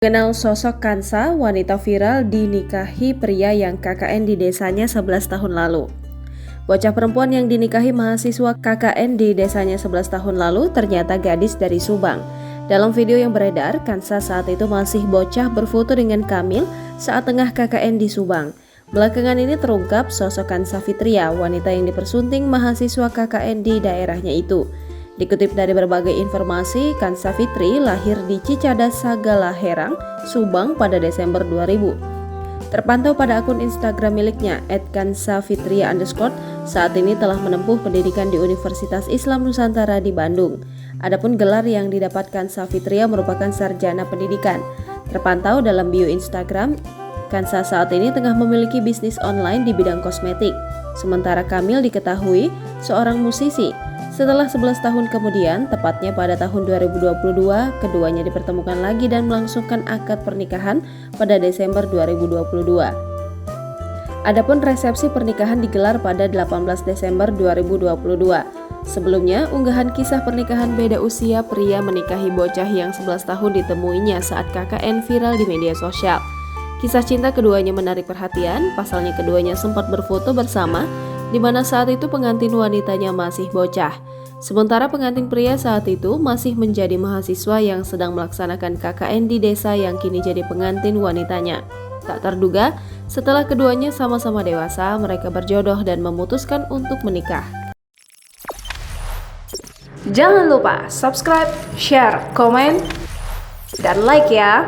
Kenal sosok Kansa, wanita viral dinikahi pria yang KKN di desanya 11 tahun lalu. Bocah perempuan yang dinikahi mahasiswa KKN di desanya 11 tahun lalu ternyata gadis dari Subang. Dalam video yang beredar, Kansa saat itu masih bocah berfoto dengan Kamil saat tengah KKN di Subang. Belakangan ini terungkap sosok Kansa Fitria, wanita yang dipersunting mahasiswa KKN di daerahnya itu. Dikutip dari berbagai informasi, Kansa Fitri lahir di Cicadas Sagalaherang, Subang pada Desember 2000. Terpantau pada akun Instagram miliknya @kansafitria_, saat ini telah menempuh pendidikan di Universitas Islam Nusantara di Bandung. Adapun gelar yang didapat Kansa Fitria merupakan sarjana pendidikan. Terpantau dalam bio Instagram, Kansa saat ini tengah memiliki bisnis online di bidang kosmetik. Sementara Kamil diketahui seorang musisi. Setelah 11 tahun kemudian, tepatnya pada tahun 2022, keduanya dipertemukan lagi dan melangsungkan akad pernikahan pada Desember 2022. Adapun resepsi pernikahan digelar pada 18 Desember 2022. Sebelumnya, unggahan kisah pernikahan beda usia pria menikahi bocah yang 11 tahun ditemuinya saat KKN viral di media sosial. Kisah cinta keduanya menarik perhatian, pasalnya keduanya sempat berfoto bersama, di mana saat itu pengantin wanitanya masih bocah. Sementara pengantin pria saat itu masih menjadi mahasiswa yang sedang melaksanakan KKN di desa yang kini jadi pengantin wanitanya. Tak terduga, setelah keduanya sama-sama dewasa, mereka berjodoh dan memutuskan untuk menikah. Jangan lupa subscribe, share, komen, dan like ya!